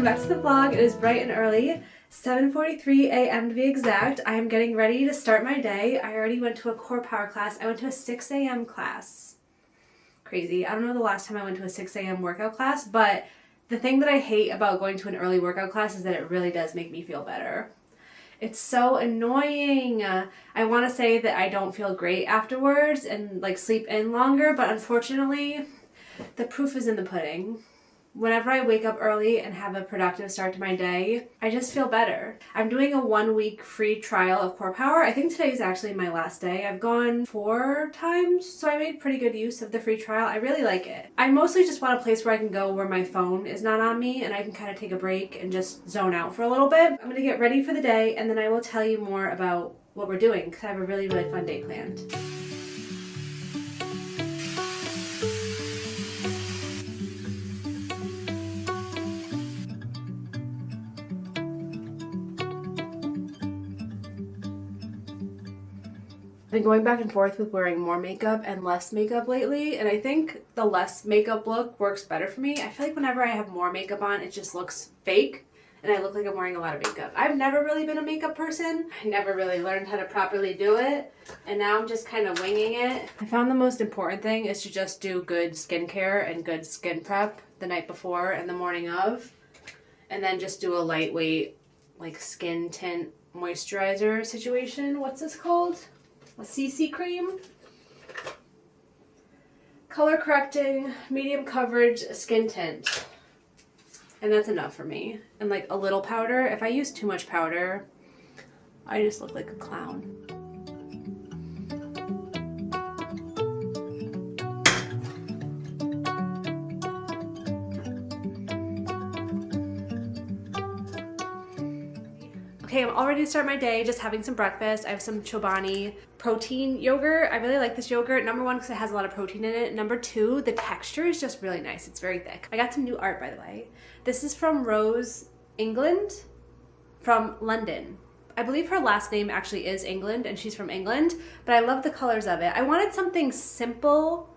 welcome back to the vlog. It is bright and early, 7:43 a.m. to be exact. I am getting ready to start my day. I already went to a core power class. I went to a 6 a.m. class. Crazy. I don't know the last time I went to a 6 a.m. workout class, but the thing that I hate about going to an early workout class is that it really does make me feel better. It's so annoying. I want to say that I don't feel great afterwards and like sleep in longer, but unfortunately, the proof is in the pudding. Whenever I wake up early and have a productive start to my day, I just feel better. I'm doing a 1-week free trial of Core Power. I think today is actually my last day. I've gone 4 times, so I made pretty good use of the free trial. I really like it. I mostly just want a place where I can go where my phone is not on me and I can kind of take a break and just zone out for a little bit. I'm gonna get ready for the day and then I will tell you more about what we're doing because I have a really, really fun day planned. I've been going back and forth with wearing more makeup and less makeup lately, and I think the less makeup look works better for me. I feel like whenever I have more makeup on, it just looks fake, and I look like I'm wearing a lot of makeup. I've never really been a makeup person. I never really learned how to properly do it, and now I'm just kind of winging it. I found the most important thing is to just do good skincare and good skin prep the night before and the morning of, and then just do a lightweight, like, skin tint moisturizer situation. What's this called? A CC cream, color correcting, medium coverage skin tint, and that's enough for me. And like a little powder. If I use too much powder, I just look like a clown. Okay, I'm all ready to start my day, just having some breakfast. I have some Chobani protein yogurt. I really like this yogurt. Number 1, because it has a lot of protein in it. Number 2, the texture is just really nice. It's very thick. I got some new art, by the way. This is from Rose England from London. I believe her last name actually is England, and she's from England, but I love the colors of it. I wanted something simple,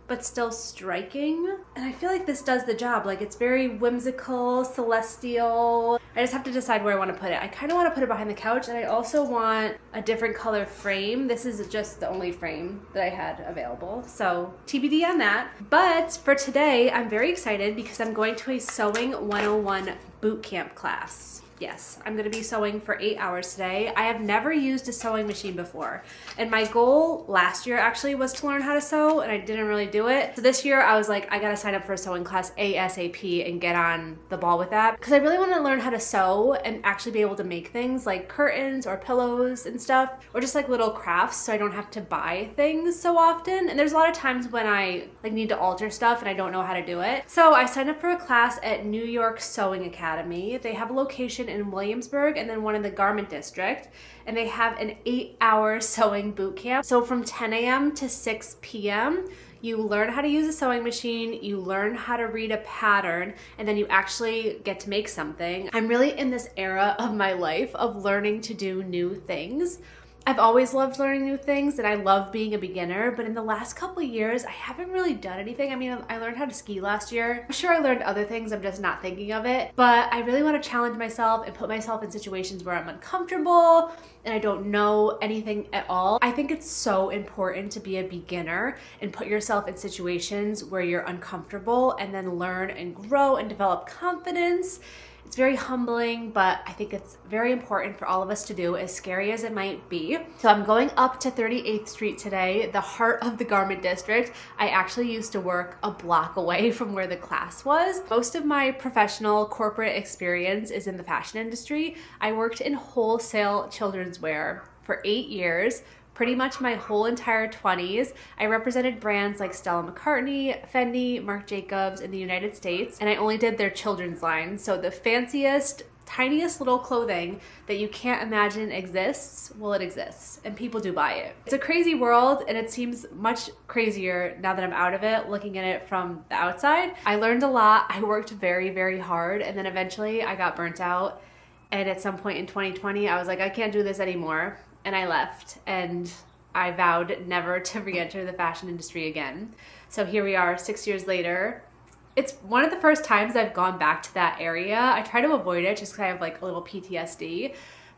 but still striking. And I feel like this does the job. Like, it's very whimsical, celestial. I just have to decide where I want to put it. I kind of want to put it behind the couch, and I also want a different color frame. This is just the only frame that I had available, so TBD on that. But for today, I'm very excited because I'm going to a Sewing 101 boot camp class. Yes, I'm gonna be sewing for 8 hours today. I have never used a sewing machine before. And my goal last year actually was to learn how to sew, and I didn't really do it. So this year I was like, I gotta sign up for a sewing class ASAP and get on the ball with that. Because I really wanna learn how to sew and actually be able to make things like curtains or pillows and stuff, or just like little crafts so I don't have to buy things so often. And there's a lot of times when I like need to alter stuff and I don't know how to do it. So I signed up for a class at New York Sewing Academy. They have a location in Williamsburg and then one in the Garment District, and they have an 8-hour sewing boot camp. So from 10 a.m. to 6 p.m. you learn how to use a sewing machine, you learn how to read a pattern, and then you actually get to make something. I'm really in this era of my life of learning to do new things. I've always loved learning new things and I love being a beginner, but in the last couple of years, I haven't really done anything. I mean, I learned how to ski last year. I'm sure I learned other things, I'm just not thinking of it, but I really want to challenge myself and put myself in situations where I'm uncomfortable and I don't know anything at all. I think it's so important to be a beginner and put yourself in situations where you're uncomfortable and then learn and grow and develop confidence. It's very humbling, but I think it's very important for all of us to do, as scary as it might be. So I'm going up to 38th Street today, the heart of the Garment District. I actually used to work a block away from where the class was. Most of my professional corporate experience is in the fashion industry. I worked in wholesale children's wear for 8 years. Pretty much my whole entire 20s. I represented brands like Stella McCartney, Fendi, Marc Jacobs in the United States, and I only did their children's line. So the fanciest, tiniest little clothing that you can't imagine exists, well, it exists, and people do buy it. It's a crazy world, and it seems much crazier now that I'm out of it, looking at it from the outside. I learned a lot. I worked very, very hard, and then eventually I got burnt out. And at some point in 2020, I was like, I can't do this anymore. And I left, and I vowed never to re-enter the fashion industry again. So here we are 6 years later, It's one of the first times I've gone back to that area. I try to avoid it just because I have like a little PTSD.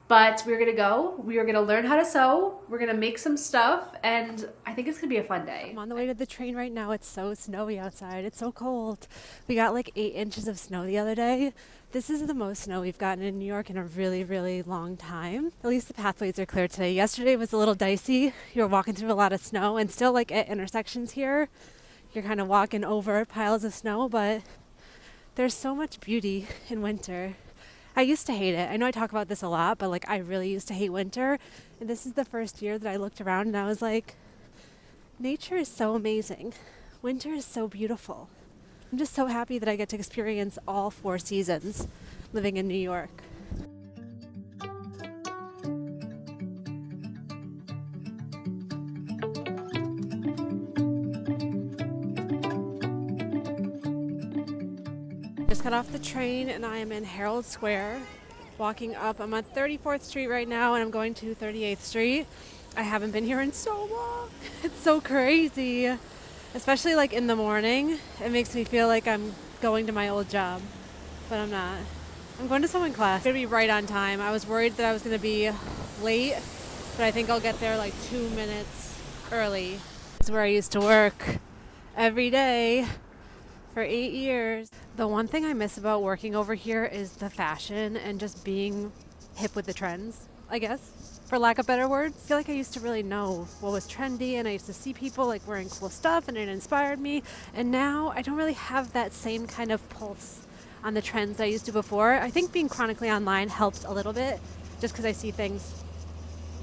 But we're gonna go, we are gonna learn how to sew, we're gonna make some stuff, and I think it's gonna be a fun day. I'm on the way to the train right now. It's so snowy outside. It's so cold. We got like 8 inches of snow the other day. This is the most snow we've gotten in New York in a really, really long time. At least the pathways are clear today. Yesterday was a little dicey. You're walking through a lot of snow, and still like at intersections here, you're kind of walking over piles of snow, but there's so much beauty in winter. I used to hate it. I know I talk about this a lot, but like I really used to hate winter. And this is the first year that I looked around and I was like, nature is so amazing. Winter is so beautiful. I'm just so happy that I get to experience all 4 seasons living in New York. Just got off the train and I am in Herald Square, walking up. I'm on 34th Street right now and I'm going to 38th Street. I haven't been here in so long. It's so crazy, especially like in the morning. It makes me feel like I'm going to my old job, but I'm not. I'm going to sewing class. I'm going to be right on time. I was worried that I was going to be late, but I think I'll get there like 2 minutes early. This is where I used to work every day for 8 years. The one thing I miss about working over here is the fashion and just being hip with the trends, I guess, for lack of better words. I feel like I used to really know what was trendy and I used to see people like wearing cool stuff and it inspired me. And now I don't really have that same kind of pulse on the trends I used to before. I think being chronically online helps a little bit just because I see things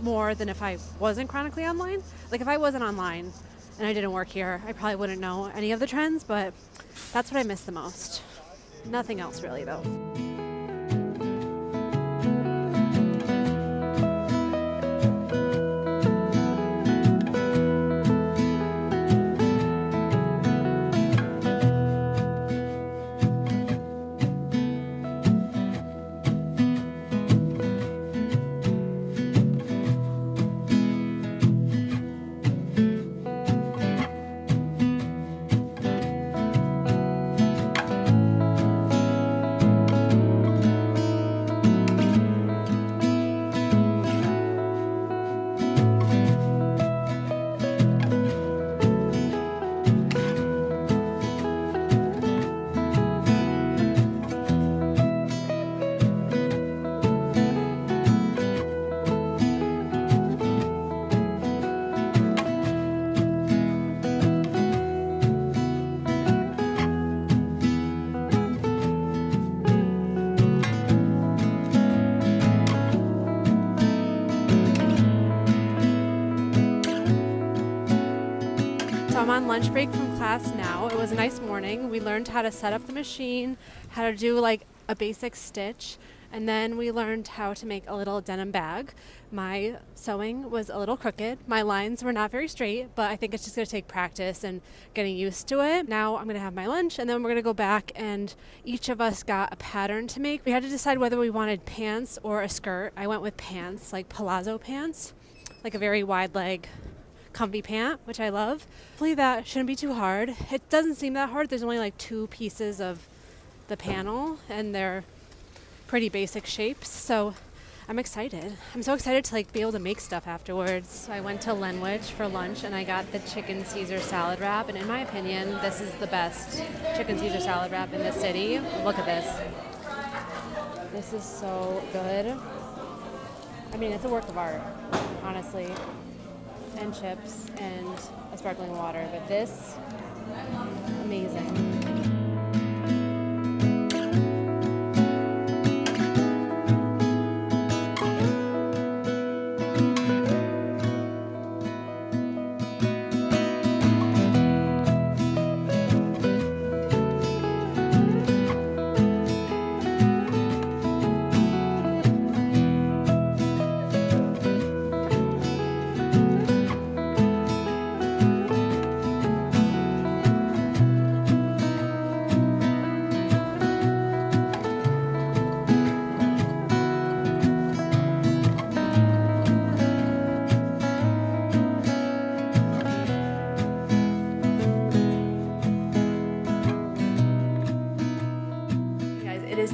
more than if I wasn't chronically online. Like if I wasn't online and I didn't work here, I probably wouldn't know any of the trends, but that's what I miss the most. Nothing else really though. I'm on lunch break from class now. It was a nice morning. We learned how to set up the machine, how to do like a basic stitch, and then we learned how to make a little denim bag. My sewing was a little crooked. My lines were not very straight, but I think it's just going to take practice and getting used to it. Now I'm going to have my lunch and then we're going to go back and each of us got a pattern to make. We had to decide whether we wanted pants or a skirt. I went with pants, like palazzo pants, like a very wide leg comfy pant, which I love. Hopefully that shouldn't be too hard. It doesn't seem that hard. There's only like 2 pieces of the panel and they're pretty basic shapes, so I'm excited. I'm so excited to like be able to make stuff afterwards. So I went to Lenwich for lunch and I got the chicken Caesar salad wrap, and in my opinion this is the best chicken Caesar salad wrap in the city. Look at this. This is so good. I mean, it's a work of art, honestly. And chips and a sparkling water, but this, amazing.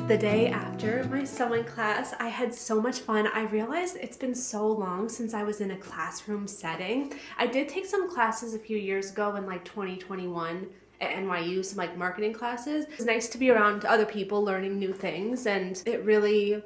The day after my sewing class, I had so much fun. I realized it's been so long since I was in a classroom setting. I did take some classes a few years ago in like 2021 at NYU, some like marketing classes. It was nice to be around other people learning new things, and it really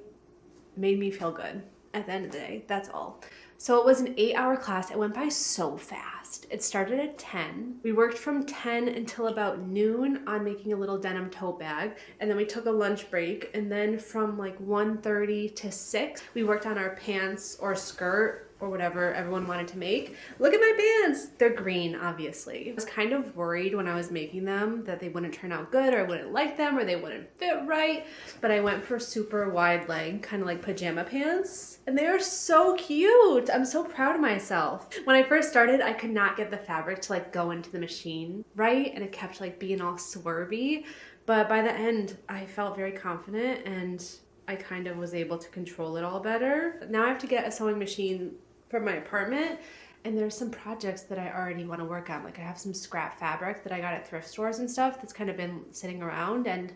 made me feel good at the end of the day. That's all. So it was an 8-hour class. It went by so fast. It started at 10. We worked from 10 until about noon on making a little denim tote bag. And then we took a lunch break. And then from like 1:30 to 6, we worked on our pants or skirt or whatever everyone wanted to make. Look at my pants. They're green, obviously. I was kind of worried when I was making them that they wouldn't turn out good, or I wouldn't like them, or they wouldn't fit right. But I went for super wide leg, kind of like pajama pants. And they are so cute. I'm so proud of myself. When I first started, I could not get the fabric to like go into the machine right, and it kept like being all swervy. But by the end, I felt very confident, and I kind of was able to control it all better. Now I have to get a sewing machine for my apartment, and there's some projects that I already want to work on. Like I have some scrap fabric that I got at thrift stores and stuff that's kind of been sitting around, and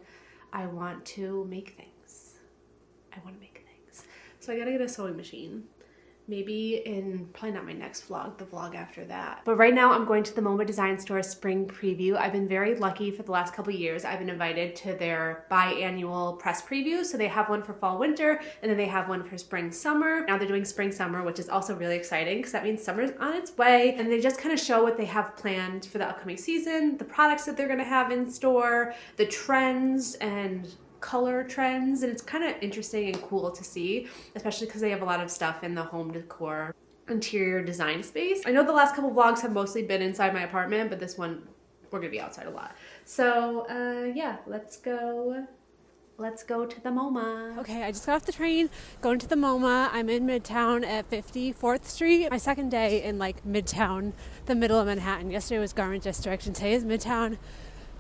I want to make things. So I gotta get a sewing machine. Maybe in, probably not my next vlog, the vlog after that. But right now I'm going to the MoMA Design Store spring preview. I've been very lucky for the last couple of years. I've been invited to their biannual press preview. So they have one for fall, winter, and then they have one for spring, summer. Now they're doing spring, summer, which is also really exciting because that means summer's on its way. And they just kind of show what they have planned for the upcoming season, the products that they're gonna have in store, the trends and color trends, and it's kind of interesting and cool to see, especially because they have a lot of stuff in the home decor interior design space. I know the last couple vlogs have mostly been inside my apartment, but this one we're gonna be outside a lot. So yeah, let's go to the MoMA. Okay, I just got off the train, going to the MoMA. I'm in Midtown at 54th Street. My second day in like Midtown, the middle of Manhattan. Yesterday was Garment District, and today is Midtown.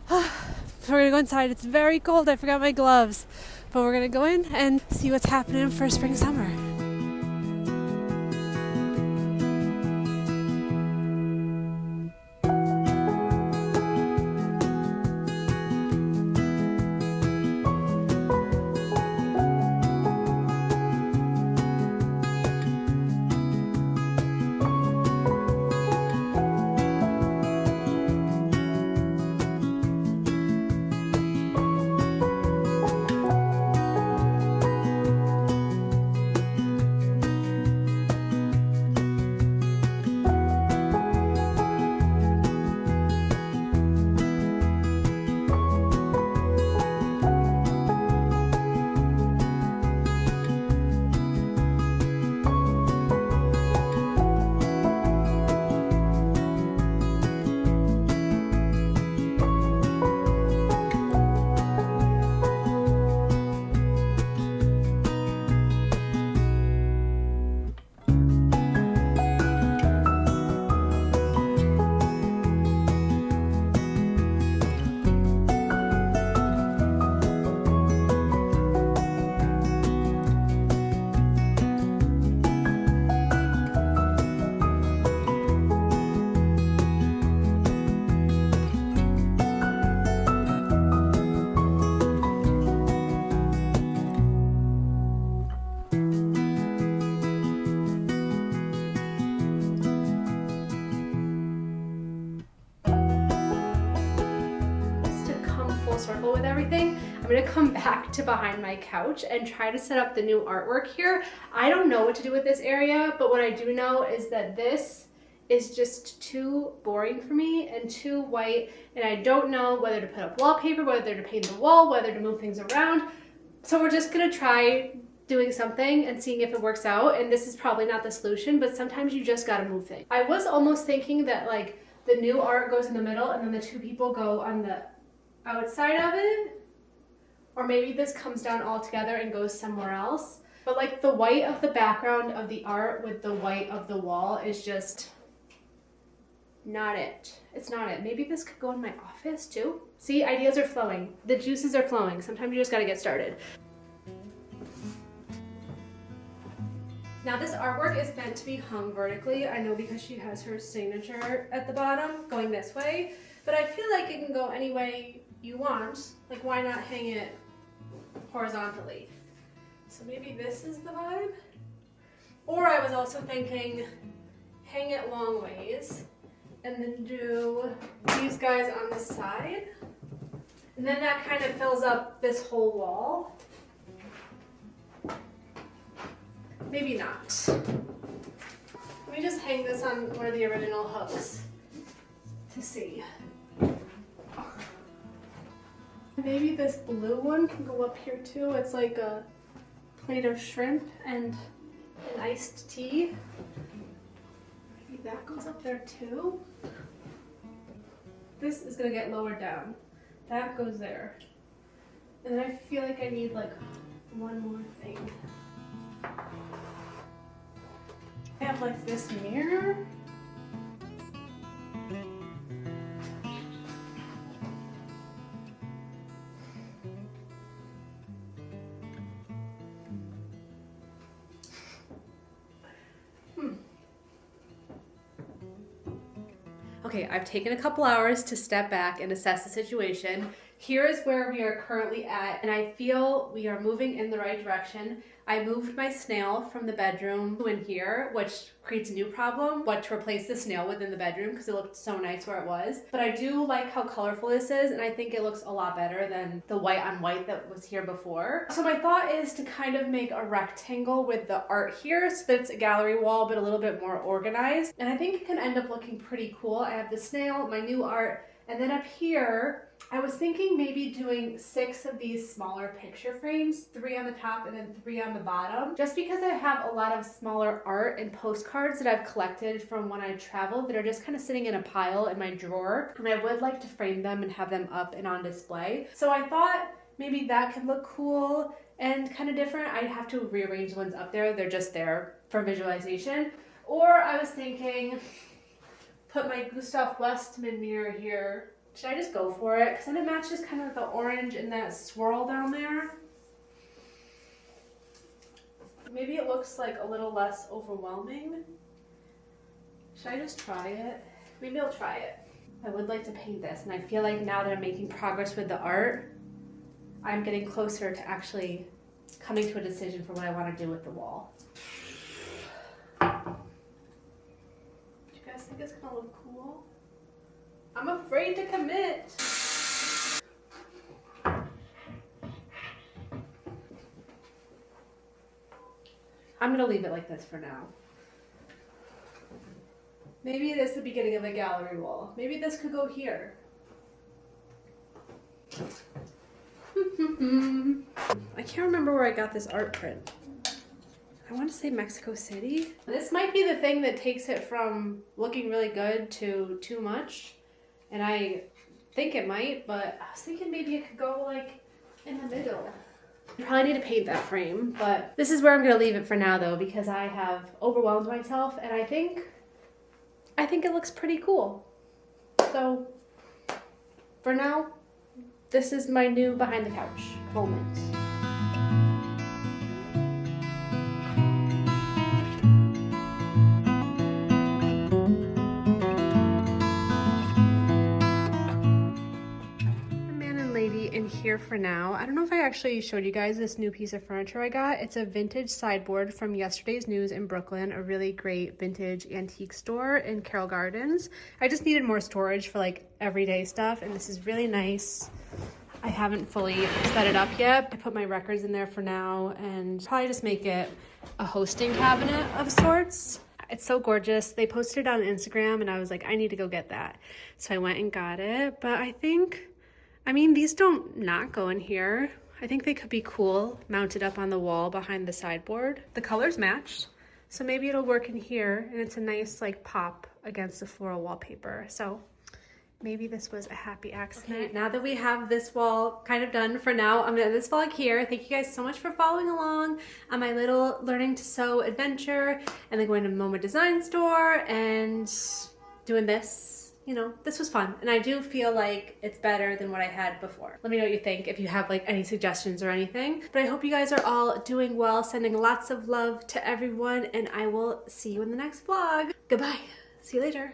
So we're gonna go inside. It's very cold. I forgot my gloves, but we're gonna go in and see what's happening for spring, summer. Circle with everything, I'm gonna come back to behind my couch and try to set up the new artwork here. I don't know what to do with this area, but what I do know is that this is just too boring for me and too white, and I don't know whether to put up wallpaper, whether to paint the wall, whether to move things around. So we're just gonna try doing something and seeing if it works out, and this is probably not the solution, but sometimes you just gotta move things. I was almost thinking that like the new art goes in the middle and then the two people go on the outside of it, or maybe this comes down all together and goes somewhere else. But like the white of the background of the art with the white of the wall is just not it. It's not it. Maybe this could go in my office too. See, ideas are flowing. The juices are flowing. Sometimes you just gotta get started. Now this artwork is meant to be hung vertically. I know because she has her signature at the bottom going this way, but I feel like it can go any way you want. Like why not hang it horizontally. So maybe this is the vibe. Or I was also thinking hang it long ways and then do these guys on the side. And then that kind of fills up this whole wall. Maybe not. Let me just hang this on one of the original hooks to see. Maybe this blue one can go up here too. It's like a plate of shrimp and an iced tea. Maybe that goes up there too. This is gonna get lowered down. That goes there. And then I feel like I need like one more thing. I have like this mirror. Okay, I've taken a couple hours to step back and assess the situation. Here is where we are currently at, and I feel we are moving in the right direction. I moved my snail from the bedroom to in here, which creates a new problem, what to replace the snail with in the bedroom because it looked so nice where it was. But I do like how colorful this is, and I think it looks a lot better than the white on white that was here before. So my thought is to kind of make a rectangle with the art here so that it's a gallery wall but a little bit more organized. And I think it can end up looking pretty cool. I have the snail, my new art, and then up here, I was thinking maybe doing 6 of these smaller picture frames, 3 on the top and then 3 on the bottom, just because I have a lot of smaller art and postcards that I've collected from when I traveled that are just kind of sitting in a pile in my drawer, and I would like to frame them and have them up and on display. So I thought maybe that could look cool and kind of different. I'd have to rearrange the ones up there. They're just there for visualization. Or I was thinking, put my Gustav Westman mirror here. Should I just go for it? Because then it matches kind of the orange and that swirl down there. Maybe it looks like a little less overwhelming. Should I just try it? Maybe I'll try it. I would like to paint this, and I feel like now that I'm making progress with the art, I'm getting closer to actually coming to a decision for what I want to do with the wall. Do you guys think it's gonna look cool? I'm afraid to commit. I'm gonna leave it like this for now. Maybe it is the beginning of a gallery wall. Maybe this could go here. I can't remember where I got this art print. I want to say Mexico City. This might be the thing that takes it from looking really good to too much. And I think it might, but I was thinking maybe it could go like in the middle. I probably need to paint that frame, but this is where I'm gonna leave it for now though, because I have overwhelmed myself, and I think it looks pretty cool. So for now, this is my new behind the couch moment. In here for now. I don't know if I actually showed you guys this new piece of furniture I got. It's a vintage sideboard from Yesterday's News in Brooklyn, a really great vintage antique store in Carroll Gardens. I just needed more storage for like everyday stuff, and this is really nice. I haven't fully set it up yet. I put my records in there for now and probably just make it a hosting cabinet of sorts. It's so gorgeous. They posted it on Instagram and I was like, I need to go get that. So I went and got it, but I mean, these don't not go in here. I think they could be cool mounted up on the wall behind the sideboard. The colors match, so maybe it'll work in here, and it's a nice like pop against the floral wallpaper. So maybe this was a happy accident. Okay, now that we have this wall kind of done for now, I'm gonna end this vlog here. Thank you guys so much for following along on my little learning to sew adventure, and then going to MoMA design store and doing this. You know, this was fun, and I do feel like it's better than what I had before. Let me know what you think, if you have like any suggestions or anything. But I hope you guys are all doing well, sending lots of love to everyone, and I will see you in the next vlog. Goodbye. See you later.